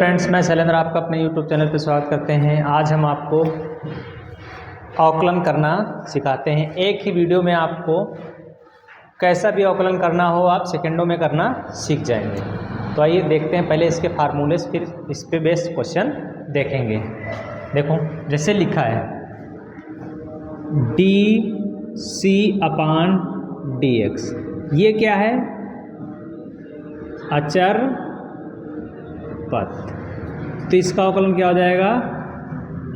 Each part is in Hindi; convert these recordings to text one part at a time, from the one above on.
फ्रेंड्स, मैं शैलेंद्र आपका अपने यूट्यूब चैनल पर स्वागत करते हैं। आज हम आपको अवकलन करना सिखाते हैं। एक ही वीडियो में आपको कैसा भी अवकलन करना हो आप सेकंडों में करना सीख जाएंगे। तो आइए देखते हैं पहले इसके फार्मूले, फिर इस पे बेस्ड क्वेश्चन देखेंगे। देखो जैसे लिखा है डी सी अपान डी एक्स, ये क्या है? अचर पद। तो इसका अवकलन क्या हो जाएगा?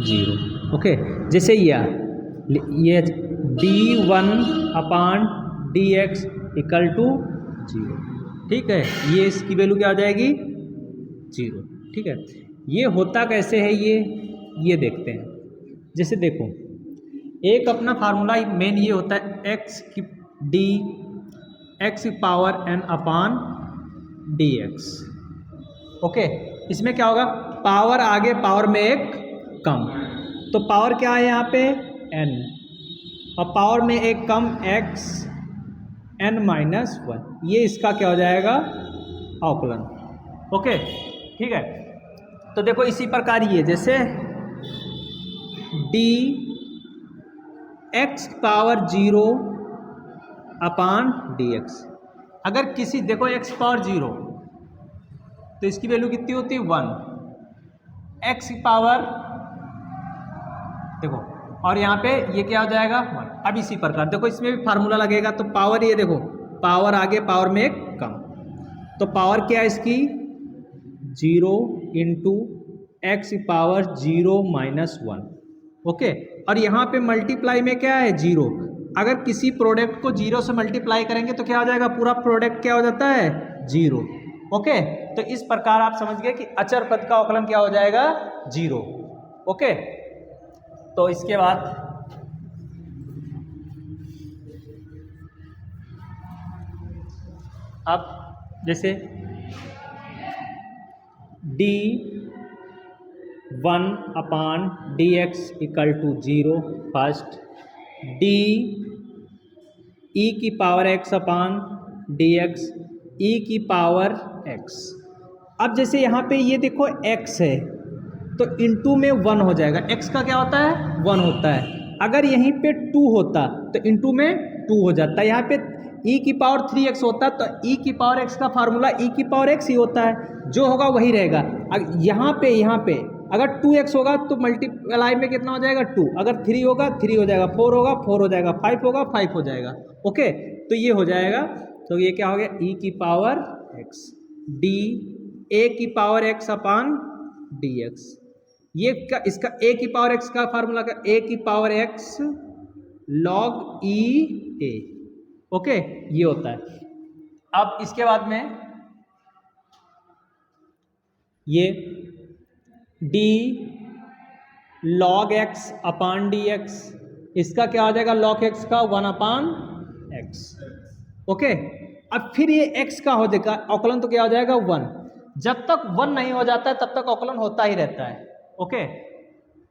जीरो। ओके, जैसे ये D one upon D x equal to zero. ठीक है, ये इसकी वैल्यू क्या हो जाएगी? जीरो। ठीक है, ये होता कैसे है ये देखते हैं। जैसे देखो, एक अपना फार्मूला मेन ये होता है एक्स की डी एक्स की पावर एन अपान डी एक्स। ओके, इसमें क्या होगा? पावर आगे पावर में एक कम, तो पावर क्या है यहाँ पे? n, और पावर में एक कम x n माइनस वन। ये इसका क्या हो जाएगा? अवकलन। ओके, ठीक है। तो देखो इसी प्रकार ये जैसे डी एक्स पावर जीरो अपान डी एक्स। अगर किसी देखो एक्स पावर जीरो तो इसकी वैल्यू कितनी होती है? वन। एक्स की पावर देखो, और यहाँ पे ये क्या हो जाएगा? वन। अब इसी प्रकार देखो इसमें भी फार्मूला लगेगा, तो पावर ये देखो, पावर आगे पावर में एक कम, तो पावर क्या है इसकी? जीरो इंटू एक्स की power zero minus one. Okay, और यहाँ पे मल्टीप्लाई में क्या है? जीरो। अगर किसी प्रोडक्ट को जीरो से मल्टीप्लाई करेंगे तो क्या हो जाएगा? पूरा प्रोडक्ट क्या हो जाता है? जीरो। ओके, तो इस प्रकार आप समझ गए कि अचर पद का अवकलन क्या हो जाएगा? जीरो। ओके, तो इसके बाद अब जैसे d one upon D x equal to zero first, d e की power x upon D x e की पावर एक्स। अब जैसे यहाँ पे ये देखो x है तो इनटू में वन हो जाएगा। x का क्या होता है? वन होता है। अगर यहीं पे टू होता तो इनटू में टू हो जाता है। यहाँ पे e की पावर 3x होता तो e की पावर x का फार्मूला e की पावर x ही होता है, जो होगा वही रहेगा। यहाँ पे अगर 2x होगा तो मल्टीप्लाई में कितना हो जाएगा? 2। अगर 3 होगा 3 हो जाएगा, 4 होगा 4 हो जाएगा, 5 होगा 5 हो जाएगा। ओके, तो ये हो जाएगा। तो ये क्या हो गया? e की पावर x डी ए की power x upon D x. ये का इसका a की पावर x का फार्मूला का a की power x log e a। Okay, ये होता है। अब इसके बाद में ये d log x upon D x, इसका क्या हो जाएगा? log x का 1 अपान x। ओके, अब फिर ये x का हो जाएगा अवकलन, तो क्या हो जाएगा? 1। जब तक 1 नहीं हो जाता है तब तक अवकलन होता ही रहता है। ओके,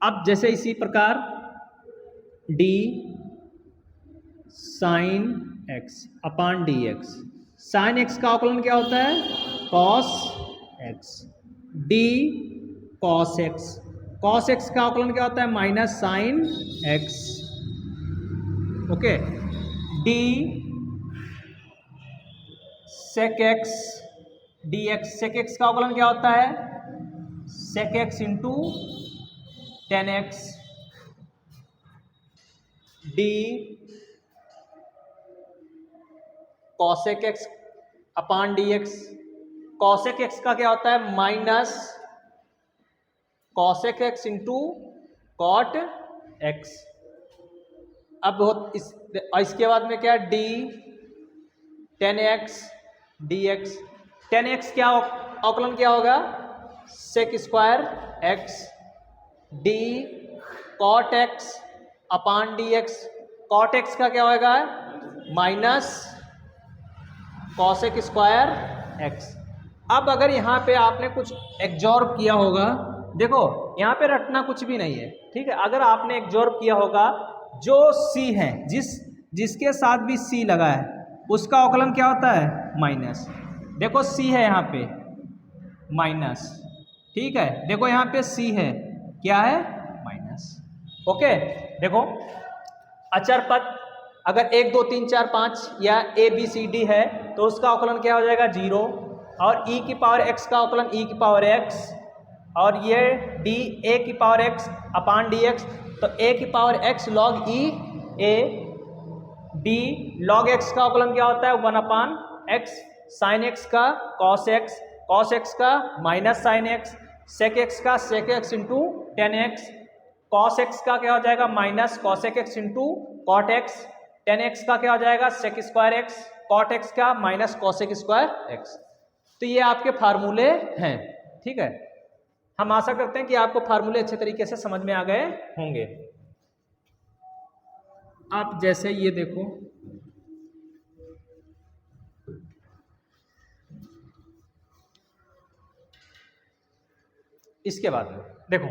अब जैसे इसी प्रकार d sign x upon D x. Sign x का अवकलन क्या होता है? cos x। d cos x, cos x का अवकलन क्या होता है? Minus sine x। Okay, d sec x dx, sec x का अवकलन क्या होता है? sec x into tan x. d cosec x upon dx, cosec x का क्या होता है? Minus cosec x into cot x। अब इसके बाद में क्या? d tan x d x. Tan x क्या अवकलन क्या होगा? Sec square x d cot x upon D x. Cot x का क्या होगा? Minus cosec square x. अब अगर यहाँ पे आपने कुछ एग्जॉर्ब किया होगा, देखो यहाँ पे रटना कुछ भी नहीं है, ठीक है। अगर आपने एग्जॉर्ब किया होगा, जो सी है जिसके साथ भी सी लगा है उसका अवकलन क्या होता है? माइनस। देखो सी है यहाँ पे माइनस, ठीक है। देखो यहाँ पे c है, क्या है, माइनस। ओके, देखो अचर पद अगर 1 2 3 4 5 या a b c d है तो उसका अवकलन क्या हो जाएगा, 0। और e की पावर x का अवकलन e की पावर x, और ये d a की पावर x अपान dx, तो a की power x log e a, d log x का अवकलन क्या होता है, 1 अपान x, साइन x का cos x का minus sine x, sec x का sec x into tan x, cos x का क्या हो जाएगा, minus cosec x into cot x, tan x का क्या हो जाएगा, sec square x, cot x का माइनस cosec स्क्वायर x। तो ये आपके फार्मूले हैं, ठीक है। हम आशा करते हैं कि आपको फार्मूले अच्छे तरीके से समझ में आ गए होंगे। आप जैसे ये देखो, इसके बाद में देखो,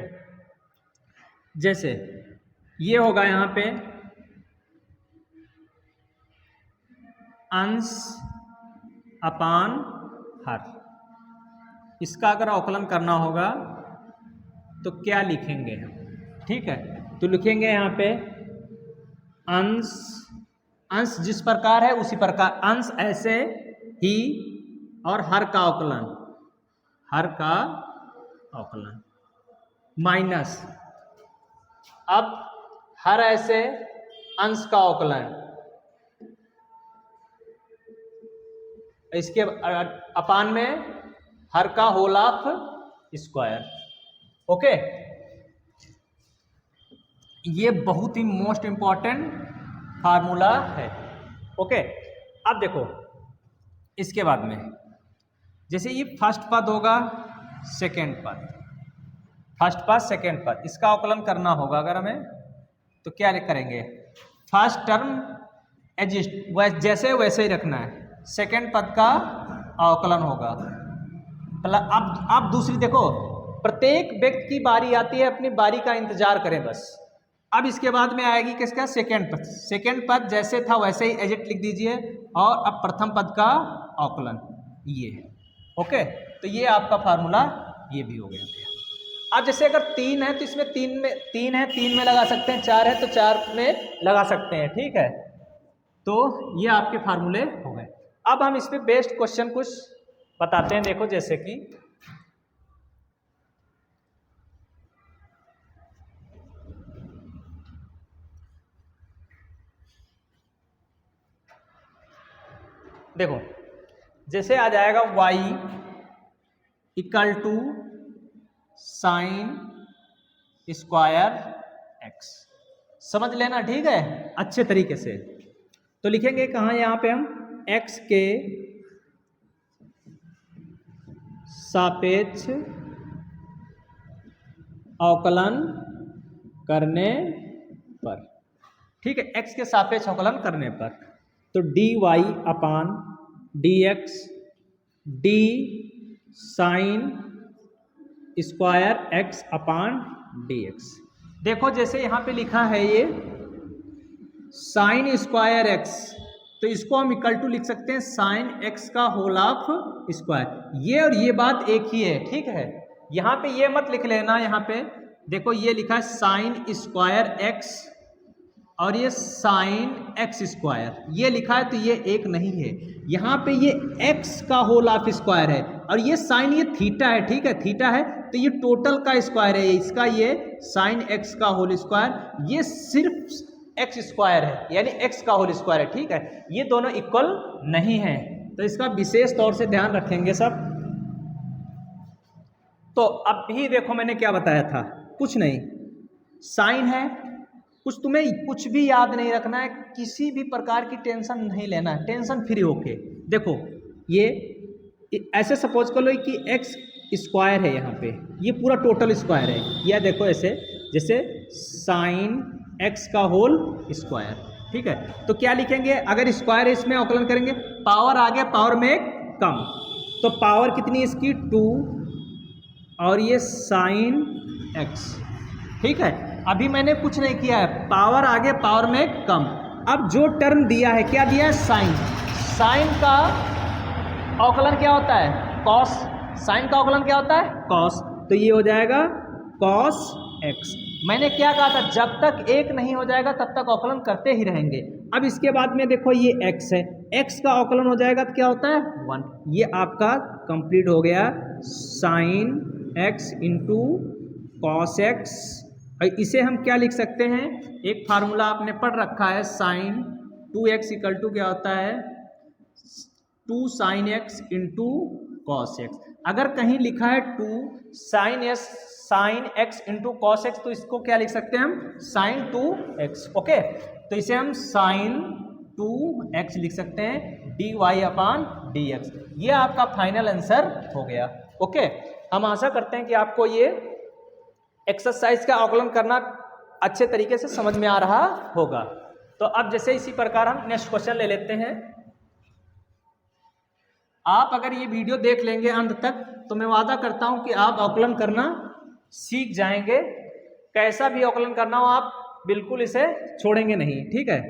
जैसे ये होगा यहाँ पे अंश अपान हर, इसका अगर अवकलन करना होगा तो क्या लिखेंगे हम, ठीक है। तो लिखेंगे यहाँ पे अंश जिस प्रकार है उसी प्रकार, अंश ऐसे ही, और हर का अवकलन माइनस, अब हर ऐसे अंश का अवकलन, इसके अपान में हर का होल ऑफ स्क्वायर। ओके, ये बहुत ही मोस्ट इंपॉर्टेंट फार्मूला है। ओके, अब देखो इसके बाद में, जैसे ये फर्स्ट पद होगा, सेकेंड पद, फर्स्ट पद सेकेंड पद, इसका अवकलन करना होगा अगर हमें, तो क्या करेंगे, फर्स्ट टर्म एग्जिस्ट जैसे वैसे ही रखना है, सेकेंड पद का अवकलन होगा। अब दूसरी देखो, प्रत्येक व्यक्ति की बारी आती है, अपनी बारी का इंतजार करें बस। अब इसके बाद में आएगी किसका, सेकेंड पद, सेकेंड पद जैसे था वैसे ही एजिट लिख दीजिए, और अब प्रथम पद का अवकलन ये है। ओके, तो ये आपका फार्मूला ये भी हो गया। अब जैसे अगर 3 है तो इसमें 3 में लगा सकते हैं, 4 है तो 4 में लगा सकते हैं, ठीक है। तो ये आपके फार्मूले हो गए। अब हम इस पे बेस्ड क्वेश्चन कुछ बताते हैं। देखो जैसे कि देखो, जैसे आ जाएगा y equal to sine square x, समझ लेना, ठीक है, अच्छे तरीके से। तो लिखेंगे कहाँ, यहाँ पे हम x के सापेक्ष अवकलन करने पर, ठीक है, x के सापेक्ष अवकलन करने पर, तो dy अपान dx d sign square x upon dx। देखो जैसे यहाँ पे लिखा है ये साइन स्क्वायर x, तो इसको हम इक्वल टू लिख सकते हैं साइन x का होल ऑफ स्क्वायर। ये और ये बात एक ही है, ठीक है। यहाँ पे ये मत लिख लेना, यहाँ पे देखो ये लिखा है साइन स्क्वायर x और ये साइन x स्क्वायर, ये लिखा है तो ये एक नहीं है। यहाँ पे ये x का होल ऑफ स्क्वायर है और ये साइन, ये थीटा है, ठीक है, थीटा है तो ये टोटल का स्क्वायर है इसका, ये साइन x का होल स्क्वायर, ये सिर्फ x स्क्वायर है यानी x का होल स्क्वायर है, ठीक है। ये दोनों इक्वल नहीं है, तो इसका विशेष तौर से ध्यान रखेंगे सब। तो अब भी देखो मैंने क्या बताया था, कुछ नहीं, साइन है, कुछ तुम्हें कुछ भी याद नहीं रखना है, किसी भी प्रकार की टेंशन नहीं लेना है, टेंशन फ्री होके देखो। ये ऐसे सपोज कर लो कि x स्क्वायर है, यहाँ पे ये पूरा टोटल स्क्वायर है, या देखो ऐसे जैसे साइन x का होल स्क्वायर, ठीक है। तो क्या लिखेंगे, अगर स्क्वायर है इसमें अवकलन करेंगे, पावर आ गया, पावर में कम, तो पावर कितनी इसकी 2 और ये साइन x, ठीक है। अभी मैंने कुछ नहीं किया है, पावर आगे पावर में कम। अब जो टर्म दिया है, क्या दिया है, साइन, साइन का अवकलन क्या होता है, कॉस, साइन का अवकलन क्या होता है, कॉस। तो ये हो जाएगा cos x। मैंने क्या कहा था, जब तक एक नहीं हो जाएगा तब तक अवकलन करते ही रहेंगे। अब इसके बाद में देखो ये x है, x का अवकलन हो जाएगा तो क्या होता है 1। ये आपका कंप्लीट हो गया sine x into cos x. और इसे हम क्या लिख सकते हैं, एक फार्मूला आपने पढ़ रखा है, साइन 2x इक्वल टू क्या होता है 2 sine x into cos x. अगर कहीं लिखा है 2 sine x into cos x तो इसको क्या लिख सकते हैं हम साइन 2x। ओके, तो इसे हम साइन 2x लिख सकते हैं dy अपान dx। ये आपका फाइनल आंसर हो गया। ओके, हम आशा करते हैं कि आपको ये एक्सरसाइज का अवकलन करना अच्छे तरीके से समझ में आ रहा होगा। तो अब जैसे इसी प्रकार हम नेक्स्ट क्वेश्चन ले लेते हैं। आप अगर ये वीडियो देख लेंगे अंत तक तो मैं वादा करता हूं कि आप अवकलन करना सीख जाएंगे। कैसा भी अवकलन करना हो आप बिल्कुल इसे छोड़ेंगे नहीं, ठीक है।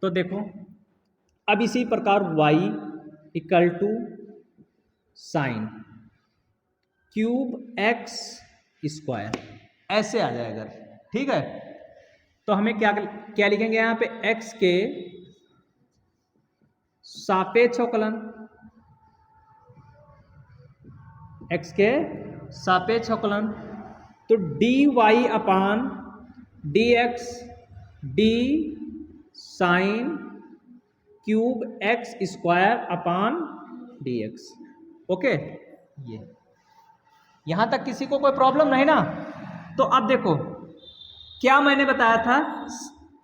तो देखो अब इसी प्रकार y equal to sine cube x square ऐसे आ जाएगा, ठीक है। तो हमें क्या क्या लिखेंगे यहाँ पे, x के सापेक्ष अवकलन, x के सापेक्ष अवकलन, तो dy अपान dx d sign cube x square upon dx। Okay, ये यहां तक किसी को कोई प्रॉब्लम नहीं ना। तो अब देखो क्या मैंने बताया था,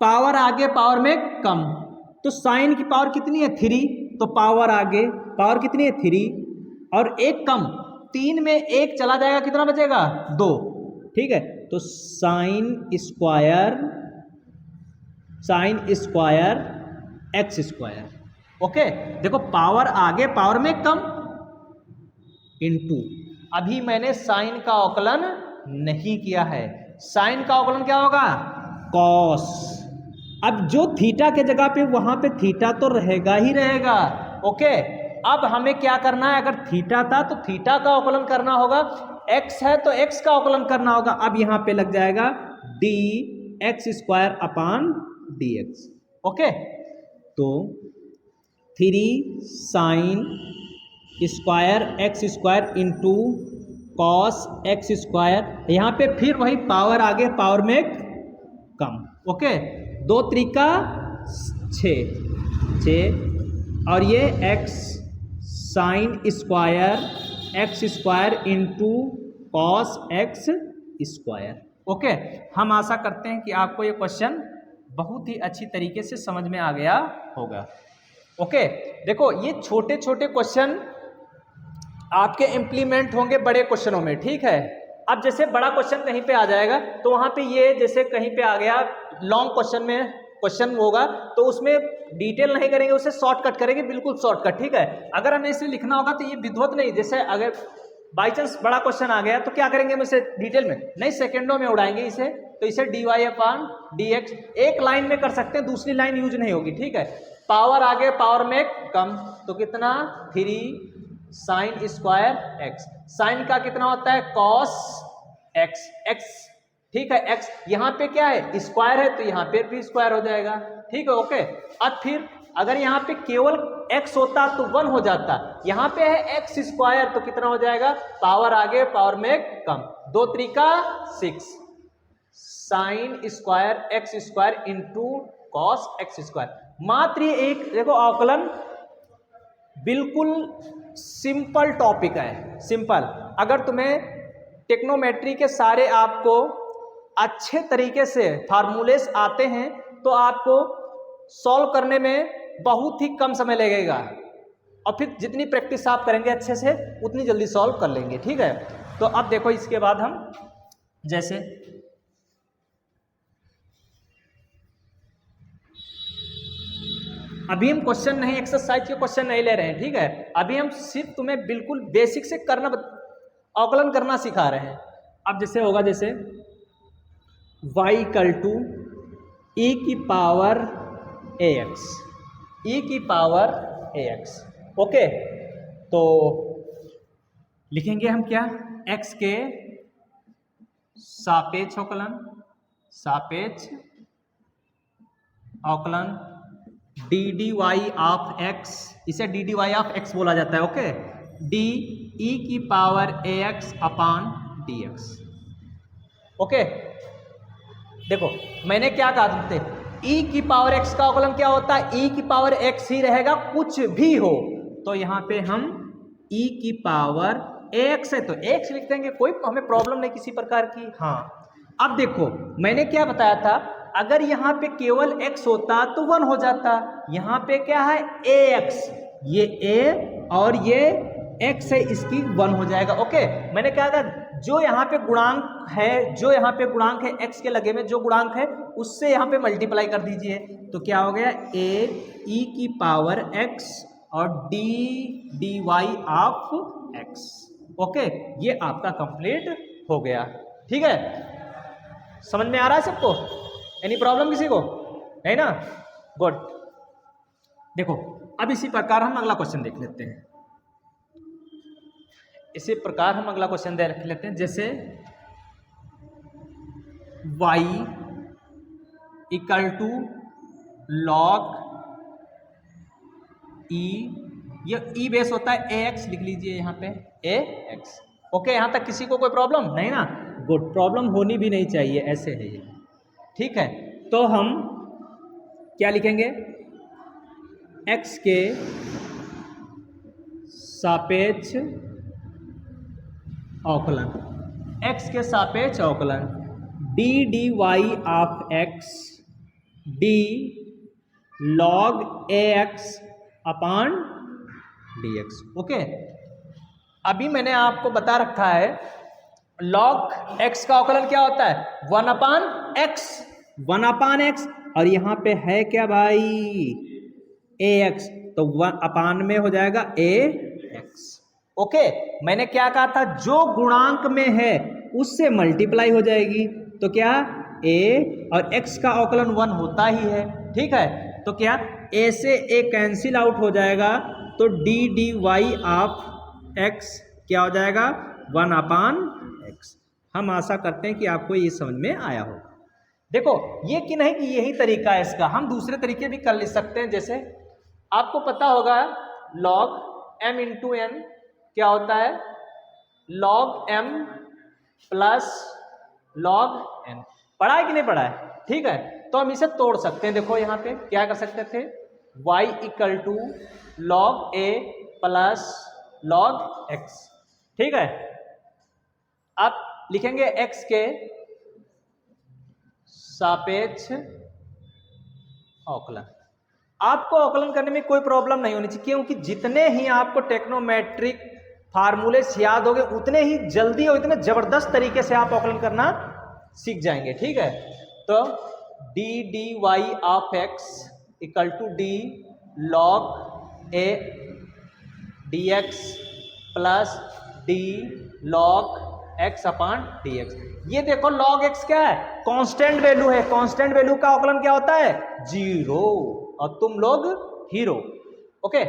पावर आगे पावर में कम, तो साइन की पावर कितनी है 3, तो पावर आगे पावर कितनी है 3 और एक कम, 3 में एक चला जाएगा कितना बचेगा 2, ठीक है। तो sine square x square. Okay, देखो पावर आगे पावर में कम इनटू, अभी मैंने साइन का अवकलन नहीं किया है, साइन का अवकलन क्या होगा कॉस। अब जो थीटा के जगह पे वहां पे थीटा तो रहेगा ही रहेगा। ओके, अब हमें क्या करना है, अगर थीटा था तो थीटा का अवकलन करना होगा, एक्स है तो एक्स का अवकलन करना होगा। अब यहां पे लग जाएगा D x square upon D x. Okay, तो 3 sine square x square into cos x square, यहाँ पे फिर वही पावर आगे पावर में कम। ओके, 2 त्रिका 6 और ये x sine square x square into cos x square. Okay, हम आशा करते हैं कि आपको ये क्वेश्चन बहुत ही अच्छी तरीके से समझ में आ गया होगा। ओके, देखो ये छोटे छोटे क्वेश्चन आपके इम्प्लीमेंट होंगे बड़े क्वेश्चनों में, ठीक है। अब जैसे बड़ा क्वेश्चन कहीं पे आ जाएगा तो वहां पे ये जैसे कहीं पे आ गया लॉन्ग क्वेश्चन में क्वेश्चन होगा तो उसमें डिटेल नहीं करेंगे, उसे शॉर्टकट करेंगे, बिल्कुल शॉर्टकट, ठीक है। अगर हमें इसे लिखना होगा तो ये विधिवत नहीं, जैसे अगर बाई चांस बड़ा क्वेश्चन आ गया तो क्या करेंगे हम इसे डिटेल में नहीं, सेकेंडों में उड़ाएंगे इसे। तो इसे डी वाई अपान डी एक्स एक लाइन में कर सकते हैं, दूसरी लाइन यूज नहीं होगी, ठीक है। पावर आगे पावर में कम, तो कितना 3 साइन स्क्वायर एक्स, साइन का कितना होता है कॉस एक्स, एक्स, ठीक है। एक्स यहाँ पे क्या है स्क्वायर है तो यहाँ पे भी स्क्वायर हो जाएगा, ठीक है। ओके, अब फिर अगर यहाँ पे केवल x होता तो 1 हो जाता, यहाँ पे है एक्स स्क्वायर तो कितना हो जाएगा, पावर आगे पावर में कम, 2 Trika 6 sine square x square into cos x square. मात्र ये एक देखो अवकलन बिल्कुल सिंपल टॉपिक है, सिंपल। अगर तुम्हें टेक्नोमेट्री के सारे आपको अच्छे तरीके से फार्मूलेस आते हैं तो आपको सॉल्व करने में बहुत ही कम समय लगेगा, और फिर जितनी प्रैक्टिस आप करेंगे अच्छे से उतनी जल्दी सॉल्व कर लेंगे, ठीक है। तो अब देखो इसके बाद हम जैसे अभी हम क्वेश्चन नहीं, एक्सरसाइज के क्वेश्चन नहीं ले रहे हैं, ठीक है। अभी हम सिर्फ तुम्हें बिल्कुल बेसिक से करना अवकलन करना सिखा रहे हैं। अब जैसे होगा जैसे y इक्वल टू e की पावर ax, e की पावर ax। ओके, तो लिखेंगे हम क्या, x के सापेक्ष अवकलन, सापेक्ष अवकलन d d y of x, इसे d d y of x बोला जाता है। ओके, डी ई की power a x upon D x. Okay, देखो मैंने क्या कहा थे, ई की पावर एक्स का अवकलन क्या होता है, ई की पावर एक्स ही रहेगा कुछ भी हो। तो यहाँ पे हम ई की पावर एक्स है तो एक्स लिख देंगे, कोई हमें प्रॉब्लम नहीं किसी प्रकार की। हाँ, अब देखो मैंने क्या बताया था, अगर यहाँ पे केवल x होता तो 1 हो जाता, यहाँ पे क्या है ax, ये a और ये x है, इसकी 1 हो जाएगा। ओके, मैंने क्या कहा, जो यहाँ पे गुणांक है, जो यहाँ पे गुणांक है x के लगे में जो गुणांक है उससे यहाँ पे मल्टीप्लाई कर दीजिए, तो क्या हो गया a e की पावर x और d dy of x। Okay, ये आपका कंप्लीट हो गया। ठीक है, समझ में आ रहा है सबको, एनी प्रॉब्लम किसी को है ना? गुड। देखो अब इसी प्रकार हम अगला क्वेश्चन देख लेते हैं, इसी प्रकार हम अगला क्वेश्चन देख लेते हैं। जैसे y equal to log e, ये e बेस होता है ax, लिख लीजिए यहाँ पे ax। ओके, यहाँ तक किसी को कोई प्रॉब्लम नहीं ना? गुड, प्रॉब्लम होनी भी नहीं चाहिए, ऐसे है ये। ठीक है, तो हम क्या लिखेंगे, x के सापेक्ष अवकलन, x के सापेक्ष अवकलन d d y of x d log a x upon D x. Okay, अभी मैंने आपको बता रखा है लॉग x का अवकलन क्या होता है, 1 अपान एक्स, 1 अपान एक्स, और यहाँ पे है क्या भाई ax, तो 1 अपान में हो जाएगा ax। ओके, मैंने क्या कहा था, जो गुणांक में है उससे मल्टीप्लाई हो जाएगी, तो क्या a और x का अवकलन 1 होता ही है। ठीक है, तो क्या a से a कैंसिल आउट हो जाएगा, तो d d y of x क्या हो जाएगा 1 अपान x। हम आशा करते हैं कि आपको ये समझ में आया होगा। देखो ये कि नहीं कि यही तरीका है इसका, हम दूसरे तरीके भी कर ले सकते हैं। जैसे आपको पता होगा log m इंटू n क्या होता है, log m plus log n, पढ़ा है कि नहीं पढ़ा है? ठीक है, तो हम इसे तोड़ सकते हैं। देखो यहाँ पे क्या कर सकते थे, y equal to log a plus log x। ठीक है, अब लिखेंगे x के सापेक्ष अवकलन। आपको अवकलन करने में कोई प्रॉब्लम नहीं होनी चाहिए, क्योंकि जितने ही आपको टेक्नोमेट्रिक फार्मूले याद होंगे उतने ही जल्दी और इतने जबरदस्त तरीके से आप अवकलन करना सीख जाएंगे। ठीक है, तो d d y of x equal to d log a d x plus d log x upon D x. ये देखो log x क्या है, कांस्टेंट वैल्यू है, कांस्टेंट वैल्यू का अवकलन क्या होता है 0, और तुम लोग हीरो। ओके,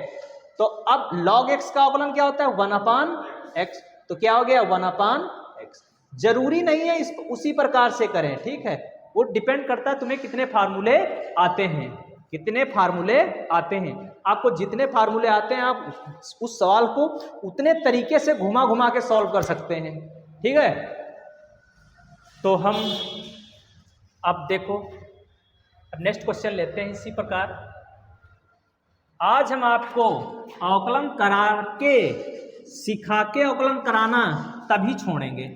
तो अब log x का अवकलन क्या होता है 1 अपान x, तो क्या हो गया 1 अपान x। जरूरी नहीं है इस उसी प्रकार से करें, ठीक है, वो डिपेंड करता है तुम्हें कितने फार्मूले आते हैं, कितने फार्मूले आते हैं। आपको जितने फार्मूले आते हैं आप उस सवाल को उतने तरीके से घुमा घुमा के सॉल्व कर सकते हैं। ठीक है, तो हम अब देखो अब नेक्स्ट क्वेश्चन लेते हैं। इसी प्रकार आज हम आपको अवकलन करा के सिखा के अवकलन कराना तभी छोड़ेंगे।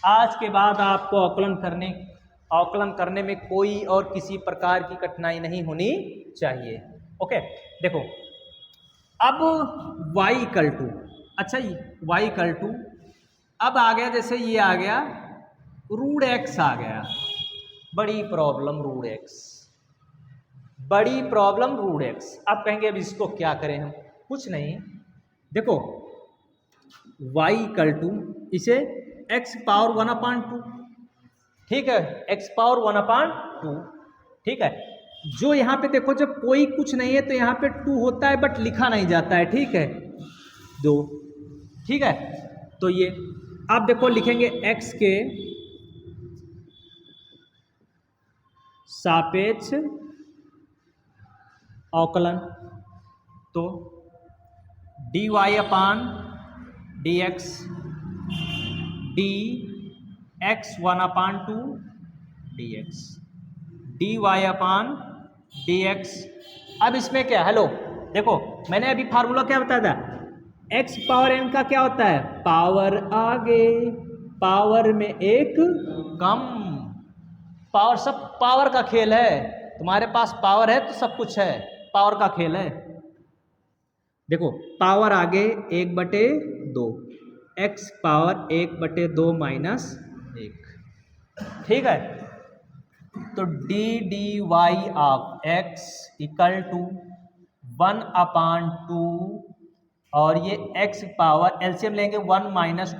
आज के बाद आपको अवकलन करने में कोई और किसी प्रकार की कठिनाई नहीं होनी चाहिए। ओके, देखो अब y इक्वल टू, अच्छा y इक्वल टू अब आ गया, जैसे ये आ गया रूट एक्स आ गया, बड़ी प्रॉब्लम रूट एक्स, बड़ी प्रॉब्लम रूट एक्स। अब कहेंगे अब इसको क्या करें हम, कुछ नहीं, देखो y इक्वल टू इसे x पावर 1/2, ठीक है, x पावर 1/2, ठीक है। जो यहाँ पे देखो जब कोई कुछ नहीं है तो यहाँ पे 2 होता है बट लिखा नहीं जाता है, ठीक है, 2, ठीक है। तो ये आप देखो लिखेंगे x के सापेक्ष अवकलन। तो dy अपान dx dx1/2 dx dy अपान dx। अब इसमें क्या, हेलो देखो मैंने अभी फार्मूला क्या बताया था, x पावर n का क्या होता है, पावर आगे पावर में एक कम। पावर, सब पावर का खेल है, तुम्हारे पास पावर है तो सब कुछ है, पावर का खेल है। देखो पावर आगे 1/2, x पावर 1/2 माइनस 1, ठीक है। तो d d y of x equal to 1/2 और ये x पावर एलसीएम लेंगे 1 -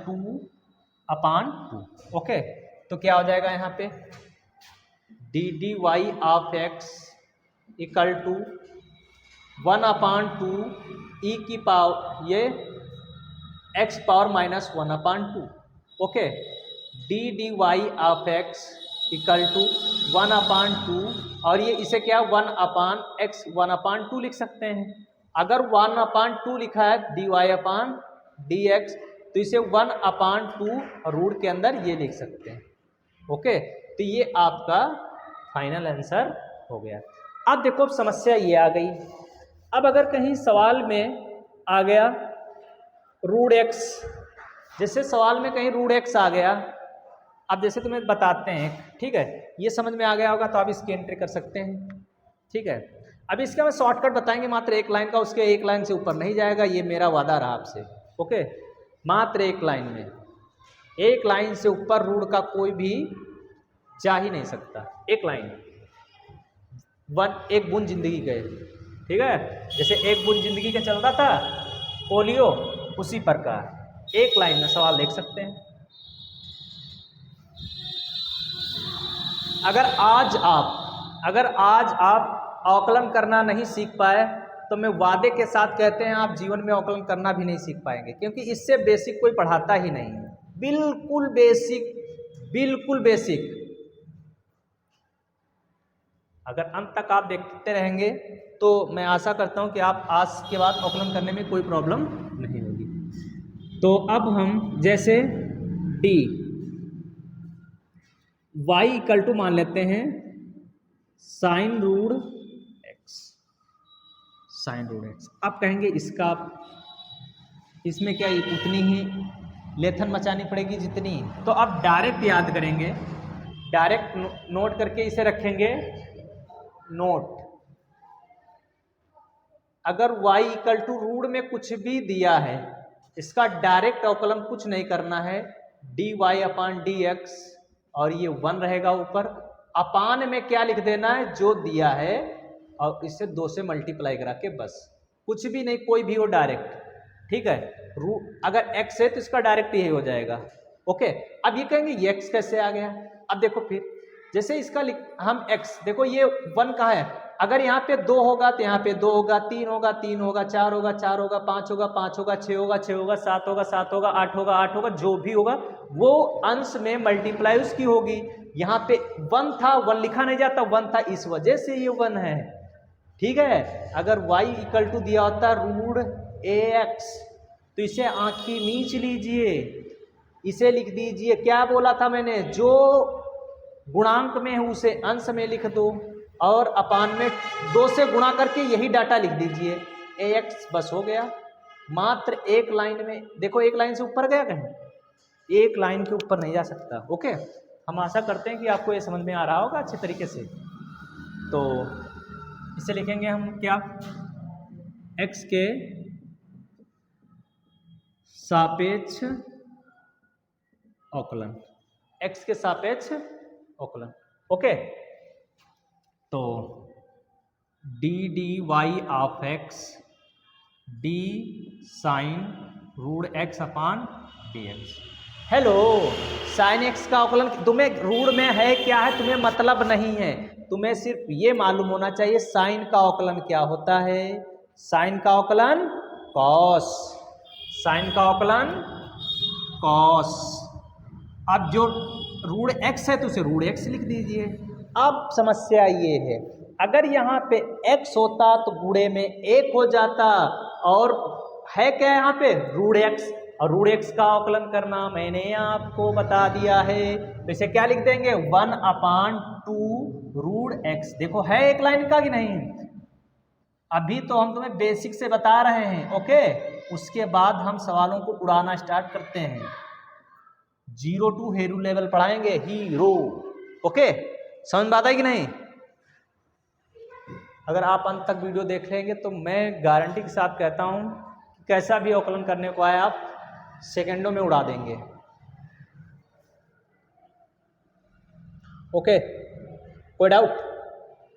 2/2। ओके, तो क्या हो जाएगा यहाँ पे, d d y of x equal to 1/2 e की पावर ये x power -1/2। Okay, d d y of x equal to 1/2 और ये इसे क्या 1/x 1/2 लिख सकते हैं। अगर 1/2 लिखा है dy अपान dx तो इसे 1/2 रूट के अंदर ये लिख सकते हैं। ओके, तो ये आपका फाइनल आंसर हो गया। अब देखो समस्या ये आ गई, अब अगर कहीं सवाल में आ गया √x, जैसे सवाल में कहीं √x आ गया, अब जैसे तुम्हें बताते हैं, ठीक है, ये समझ में आ गया होगा तो आप इसकी एंट्री कर सकते हैं, ठीक है। अब इसका मैं शॉर्टकट बताएंगे मात्र एक लाइन का, उसके एक लाइन से ऊपर नहीं जाएगा, ये मेरा वादा रहा आपसे। ओके, मात्र एक लाइन में, एक लाइन से ऊपर रूट का कोई भी जा ही नहीं सकता, एक लाइन, एक बूंद जिंदगी गए, ठीक है। जैसे एक बूंद जिंदगी का चल रहा था पोलियो, उसी प्रकार एक लाइन में सवाल देख सकते हैं। अगर आज आप अवकलन करना नहीं सीख पाए तो मैं वादे के साथ कहते हैं आप जीवन में अवकलन करना भी नहीं सीख पाएंगे, क्योंकि इससे बेसिक कोई पढ़ाता ही नहीं है, बिल्कुल बेसिक, बिल्कुल बेसिक। अगर अंत तक आप देखते रहेंगे तो मैं आशा करता हूं कि आप आज के बाद अवकलन करने में कोई प्रॉब्लम नहीं होगी। तो अब हम जैसे डी y इक्वल टू मान लेते हैं sine root x, sine root x। आप कहेंगे इसका, इसमें क्या उतनी ही लेथन मचानी पड़ेगी जितनी, तो आप डायरेक्ट याद करेंगे, डायरेक्ट नोट करके इसे रखेंगे नोट। अगर y इक्वल टू रूट में कुछ भी दिया है, इसका डायरेक्ट अवकलन कुछ नहीं करना है, dy अपान dx और ये 1 रहेगा ऊपर, अपान में क्या लिख देना है जो दिया है और इससे 2 से मल्टीप्लाई करा के, बस कुछ भी नहीं, कोई भी हो डायरेक्ट, ठीक है। अगर x है तो इसका डायरेक्ट यही हो जाएगा। ओके, अब ये कहेंगे ये x कैसे आ गया, अब देखो फिर जैसे इसका हम x, देखो ये 1 कहाँ है, अगर यहाँ पे 2 होगा तो यहाँ पे 2 होगा, 3 होगा 3 होगा, 4 होगा 4 होगा, 5 होगा 5 होगा, 6 होगा 6 होगा, 7 होगा 7 होगा, 8 होगा 8 होगा, जो भी होगा वो अंश में मल्टीप्लाई उसकी होगी। यहाँ पे 1 था, 1 लिखा नहीं जाता, 1 था, इस वजह से ये 1 है, ठीक है। अगर y इक्वल टू दिया होता रूट ax तो इसे आंखी नीच लीजिए, इसे लिख दीजिए, क्या बोला था मैंने, जो गुणांक में है उसे अंश में लिख दो और अपान में 2 से गुणा करके यही डाटा लिख दीजिए, ax बस हो गया। मात्र एक लाइन में, देखो एक लाइन से ऊपर गया कहीं, एक लाइन के ऊपर नहीं जा सकता। ओके, हम आशा करते हैं कि आपको ये समझ में आ रहा होगा अच्छे तरीके से। तो इसे लिखेंगे हम क्या, x के सापेक्ष अवकलन, x के सापेक्ष अवकलन। ओके, तो d d y of x d sine root x upon D x. Hello, sine x का अवकलन तुम्हें रूट में है क्या है तुम्हें मतलब नहीं है, तुम्हें सिर्फ ये मालूम होना चाहिए साइन का अवकलन क्या होता है। साइन का अवकलन कॉस, साइन का अवकलन कॉस। अब जो रूट x है तो उसे रूट x लिख दीजिए, अब समस्या ये है, अगर यहाँ पे x होता तो गुणे में 1 हो जाता, और है क्या यहाँ पे रूट x, और रूट x का अवकलन करना मैंने आपको बता दिया है। तो इसे क्या लिख देंगे 1/2 रूट x। देखो है एक लाइन का कि नहीं, अभी तो हम तुम्हें बेसिक से बता रहे हैं। ओके, उसके बाद हम सवालों को उड़ाना स्टार्ट करते हैं। 0 to हीरो लेवल पढ़ाएंगे, हीरो। ओके, समझ में आता है कि नहीं? अगर आप अंत तक वीडियो देख लेंगे तो मैं गारंटी के साथ कहता हूं कि कैसा भी अवकलन करने को आए आप सेकंडों में उड़ा देंगे। ओके, कोई डाउट?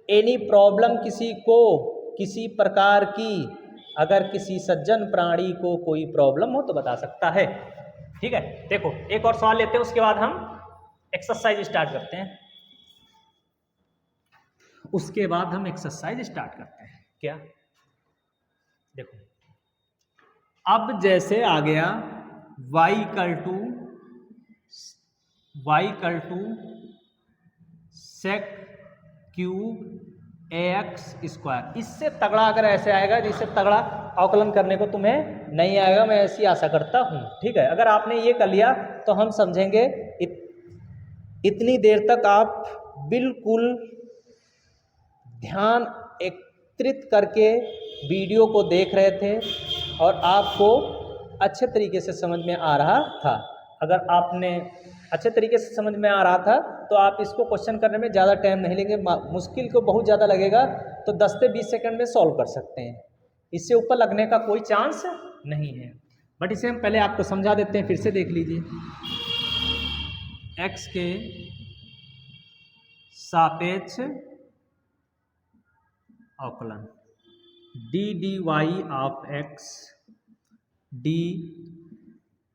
एनी प्रॉब्लम किसी को किसी प्रकार की, अगर किसी सज्जन प्राणी को कोई प्रॉब्लम हो तो बता सकता है। ठीक है, देखो एक और सवाल लेते हैं, उसके बाद हम एक्सरसाइज स्टार्ट करते हैं। उसके बाद हम एक्सरसाइज स्टार्ट करते हैं। क्या? देखो अब जैसे आ गया y equal to sec cube ax square. इससे तगड़ा अगर ऐसे आएगा, जिससे तगड़ा अवकलन करने को तुम्हें नहीं आएगा, मैं ऐसी आशा करता हूँ। ठीक है, अगर आपने ये कर लिया तो हम समझेंगे इतनी देर तक आप बिल्कुल ध्यान एकत्रित करके वीडियो को देख रहे थे और आपको अच्छे तरीके से समझ में आ रहा था। अगर आपने अच्छे तरीके से समझ में आ रहा था तो आप इसको क्वेश्चन करने में ज़्यादा टाइम नहीं लेंगे। मुश्किल को बहुत ज़्यादा लगेगा तो 10 से 20 सेकंड में सॉल्व कर सकते हैं, इससे ऊपर लगने का कोई चांस नहीं है। बट इसे हम पहले आपको समझा देते हैं, फिर से देख लीजिए। x के सापेक्ष अवकलन dy of x d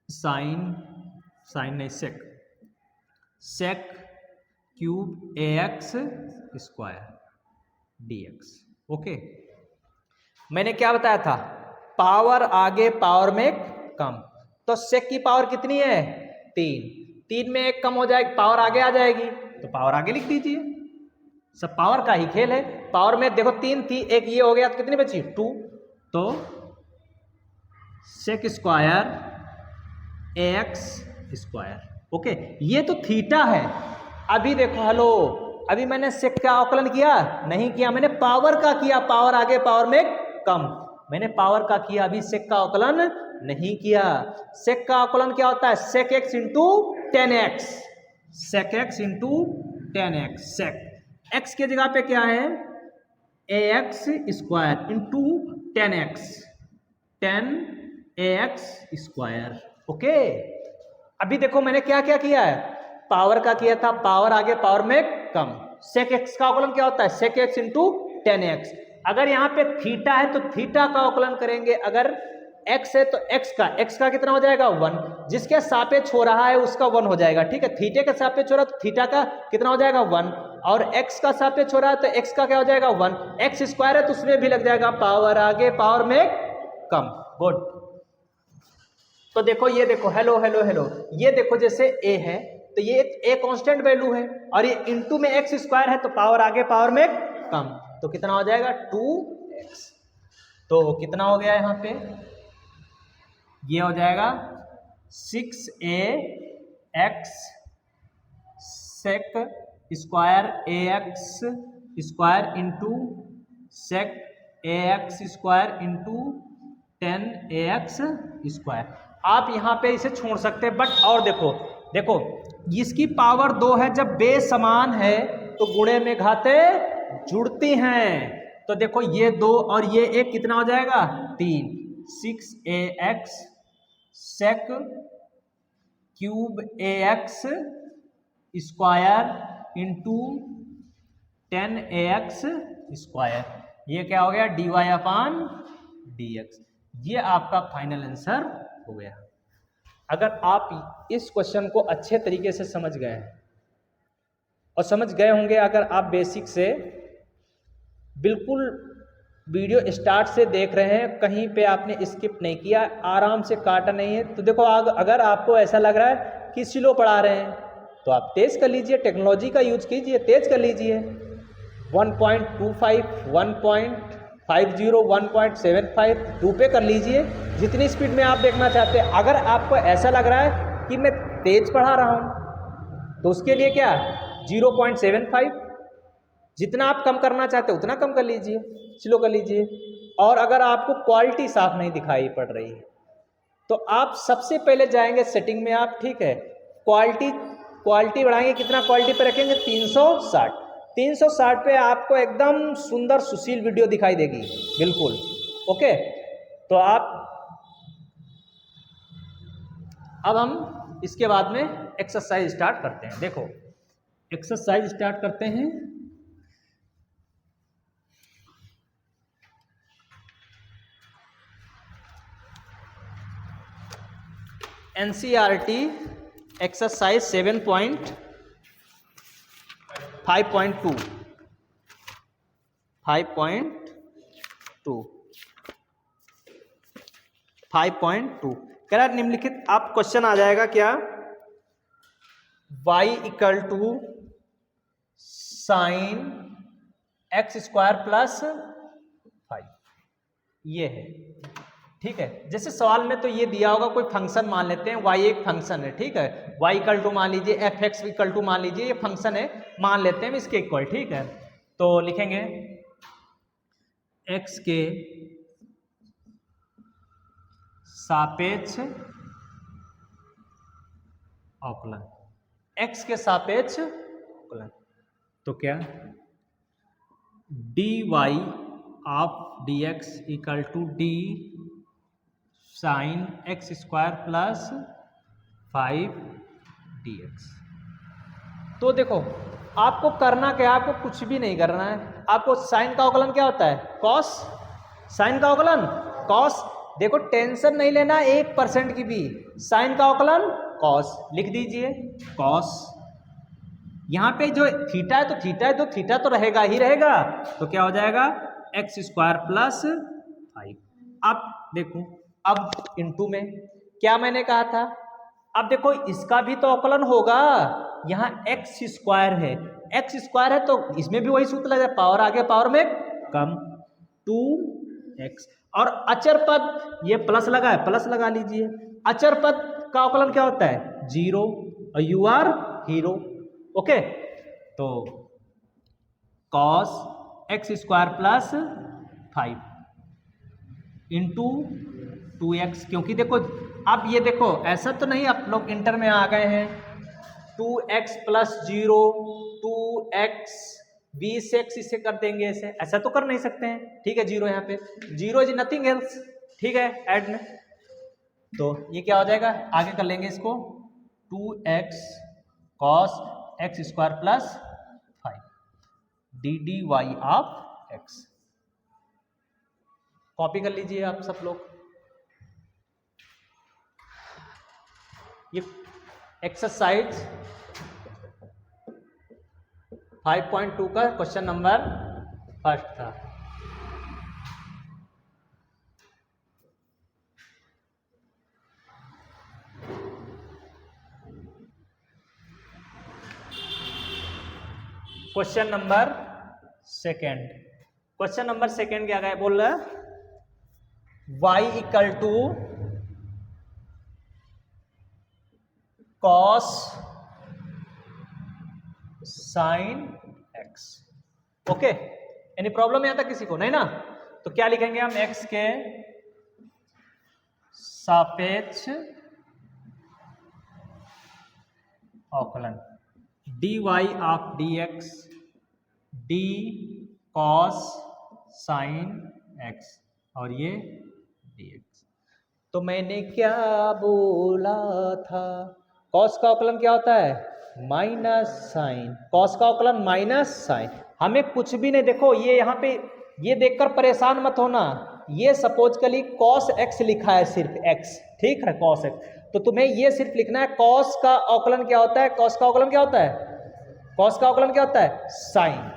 sine नहीं sec cube ax square dx। Okay, मैंने क्या बताया था, पावर आगे पावर में कम, तो सेक की पावर कितनी है 3 में 1 कम हो जाएगी, पावर आगे आ जाएगी, तो पावर आगे लिख दीजिए। सब पावर का ही खेल है। पावर में देखो 3 थी, एक ये हो गया तो कितनी बची 2, तो sec square ax square. Okay, ये तो थीटा है। अभी देखो, हेलो, अभी मैंने सेक का अवकलन किया नहीं किया, मैंने पावर का किया, पावर आगे पावर में कम, मैंने पावर का किया, अभी सेक का अवकलन नहीं किया। सेक का अवकलन क्या होता है, sec x into 10x, sec x into 10x। Sec x के जगह पे क्या है ax square into 10x, 10ax square. Okay, अभी देखो मैंने क्या क्या किया है, पावर का किया था, पावर आगे पावर में कम। सेक एक्स का अवकलन क्या होता है, सेक एक्स इंटू 10x। अगर यहाँ पे थीटा है तो थीटा का अवकलन करेंगे, अगर x है तो x का कितना हो जाएगा 1, जिसके सापेक्ष हो रहा है उसका 1 हो जाएगा। ठीक है, थीटे का सापेक्ष हो रहा है तो थीटा का कितना हो जाएगा 1, और x का सापेक्ष हो रहा है तो x का क्या हो जाएगा 1, x स्क्वायर है तो उसमें भी लग जाएगा पावर आगे पावर में कम। गुड, तो देखो ये देखो, हेलो हेलो हेलो, ये देखो जैसे a है तो ये a कांस्टेंट वैल्यू है और ये इंटू में x स्क्वायर है तो पावर आगे पावर में कम, तो कितना हो जाएगा 2x। तो कितना हो गया यहाँ पे, ये हो जाएगा 6ax sec square ax square into sec ax square into 10ax square. आप यहाँ पे इसे छोड़ सकते हैं, बट और देखो देखो इसकी पावर 2 है, जब बेस समान है तो गुणे में घाते जुड़ती हैं। तो देखो ये 2 और ये 1 कितना हो जाएगा 3, 6ax sec cube ax square into 10ax square. ये क्या हो गया dy अपान dx। ये आपका फाइनल आंसर हो गया। अगर आप इस क्वेश्चन को अच्छे तरीके से समझ गए हैं और समझ गए होंगे, अगर आप बेसिक से बिल्कुल वीडियो स्टार्ट से देख रहे हैं, कहीं पे आपने स्किप नहीं किया, आराम से काटा नहीं है, तो देखो अगर आपको ऐसा लग रहा है कि स्लो पढ़ा रहे हैं तो आप तेज कर लीजिए, टेक्नोलॉजी का यूज कीजिए, तेज कर लीजिए। 1.25, 1.50, 1.75, 2 पे कर लीजिए, जितनी स्पीड में आप देखना चाहते हैं। अगर आपको ऐसा लग रहा है कि मैं तेज पढ़ा रहा हूँ तो उसके लिए क्या 0.75, जितना आप कम करना चाहते हैं उतना कम कर लीजिए, स्लो कर लीजिए। और अगर आपको क्वालिटी साफ नहीं दिखाई पड़ रही है तो आप सबसे पहले जाएंगे सेटिंग में आप, ठीक है, क्वालिटी बढ़ाएंगे, कितना क्वालिटी पे रखेंगे 360। 360 पे आपको एकदम सुंदर सुशील वीडियो दिखाई देगी, बिल्कुल ओके। तो आप अब हम इसके बाद में एक्सरसाइज स्टार्ट करते हैं। देखो एक्सरसाइज स्टार्ट करते हैं। NCERT एक्सरसाइज 7.5.2 5.2 कह रहा निम्नलिखित आप क्वेश्चन आ जाएगा क्या, y equal to sine x square plus 5, ये है, ठीक है। जैसे सवाल में तो ये दिया होगा, कोई फंक्शन मान लेते हैं, y एक फंक्शन है, ठीक है, y इक्वल टू मान लीजिए, fx इक्वल टू मान लीजिए, ये फंक्शन है, मान लेते हैं इसके इक्वल, ठीक है। तो लिखेंगे x के सापेक्ष अवकलन, x के सापेक्ष अवकलन, तो क्या dy of dx equal to d sine x square plus 5 dx। तो देखो आपको करना क्या, आपको कुछ भी नहीं करना है। आपको साइन का अवकलन क्या होता है, कॉस, साइन का अवकलन कॉस। देखो टेंशन नहीं लेना 1% की भी, साइन का अवकलन कॉस लिख दीजिए, कॉस। यहाँ पे जो थीटा है तो थीटा है, तो थीटा तो रहेगा ही रहेगा, तो क्या हो जाएगा एक्स स्क्वायर प्लस 5। अब देखो अब इनटू में क्या मैंने कहा था, अब देखो इसका भी तो अवकलन होगा, यहाँ एक्स स्क्वायर है, एक्स स्क्वायर है तो इसमें भी वही सूत्र लग जाए, पावर आगे पावर में कम 2x। और अचर पद ये प्लस लगा है, प्लस लगा लीजिए। अचर पद का अवकलन क्या होता है 0 और यू आर हीरो, ओके। तो cos x square plus 5 into 2x, क्योंकि देखो अब ये देखो ऐसा तो नहीं आप लोग इंटर में आ गए हैं 2x प्लस 0, 2x 20x इसे कर देंगे, ऐसा तो कर नहीं सकते हैं, ठीक है। 0 यहाँ पे 0 इज नथिंग एल्स, ठीक है, ऐड में। तो ये क्या हो जाएगा, आगे कर लेंगे इसको 2x cos x square plus 5 dy of x। Copy कर लीजिए आप सब लोग। ये एक्सरसाइज 5.2 का क्वेश्चन नंबर फर्स्ट था। Question number second, question number second क्या है, बोल रहा है y equal to cos sine x, okay. Any problem यहां तक किसी को नहीं ना, तो क्या लिखेंगे हम x के सापेक्ष अवकलन dy of dx d cos sine x और ये dx। तो मैंने क्या बोला था, कॉस का अवकलन क्या होता है माइनस साइन, कॉस का अवकलन माइनस साइन। हमें कुछ भी नहीं, देखो ये यहाँ पे ये देखकर परेशान मत होना, ये सपोज कली कॉस एक्स लिखा है, सिर्फ एक्स, ठीक है, कॉस एक्स। तो तुम्हें ये सिर्फ लिखना है कॉस का अवकलन क्या होता है, कॉस का अवकलन क्या होता है, कॉस का अवकलन क्या होता है साइन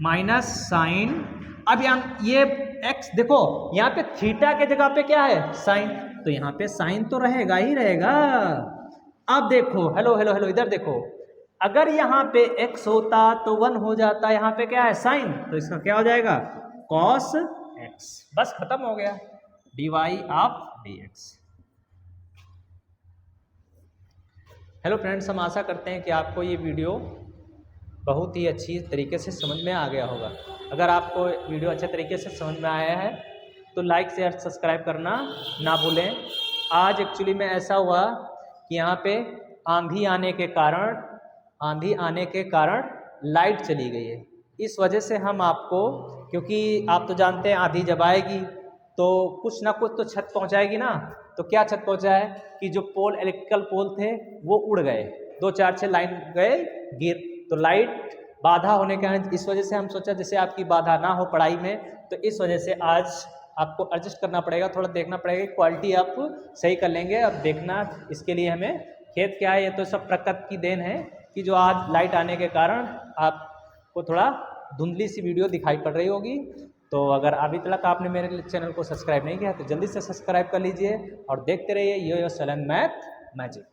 माइनस साइन। अब यहाँ ये x देखो यहाँ पे थीटा के जगह पे क्या है साइन, तो यहाँ पे साइन तो रहेगा ही रहेगा। अब देखो, हेलो हेलो हेलो, इधर देखो, अगर यहाँ पे x होता तो 1 हो जाता, यहाँ पे क्या है साइन, तो इसका क्या हो जाएगा cos x। बस खत्म हो गया, dy of dx। Hello friends, हम आशा करते हैं कि आपको ये वीडियो बहुत ही अच्छी तरीके से समझ में आ गया होगा। अगर आपको वीडियो अच्छे तरीके से समझ में आया है तो लाइक शेयर सब्सक्राइब करना ना भूलें। आज एक्चुअली में ऐसा हुआ कि यहाँ पे आंधी आने के कारण लाइट चली गई है। इस वजह से हम आपको, क्योंकि आप तो जानते हैं आंधी जब आएगी तो कुछ ना कुछ तो छत पहुँचाएगी ना, तो क्या छत पहुँचा है कि जो पोल, इलेक्ट्रिकल पोल थे वो उड़ गए, 2-4-6 लाइन गए गिर, तो लाइट बाधा होने के कारण, इस वजह से हम सोचा जैसे आपकी बाधा ना हो पढ़ाई में, तो इस वजह से आज आपको एडजस्ट करना पड़ेगा, थोड़ा देखना पड़ेगा, क्वालिटी आप सही कर लेंगे। अब देखना, इसके लिए हमें खेत क्या है, ये तो सब प्रकृति की देन है कि जो आज लाइट आने के कारण आपको थोड़ा धुंधली सी वीडियो दिखाई पड़ रही होगी। तो अगर अभी तक आपने मेरे चैनल को सब्सक्राइब नहीं किया तो जल्दी से सब्सक्राइब कर लीजिए और देखते रहिए यो सलन मैथ मैजिक।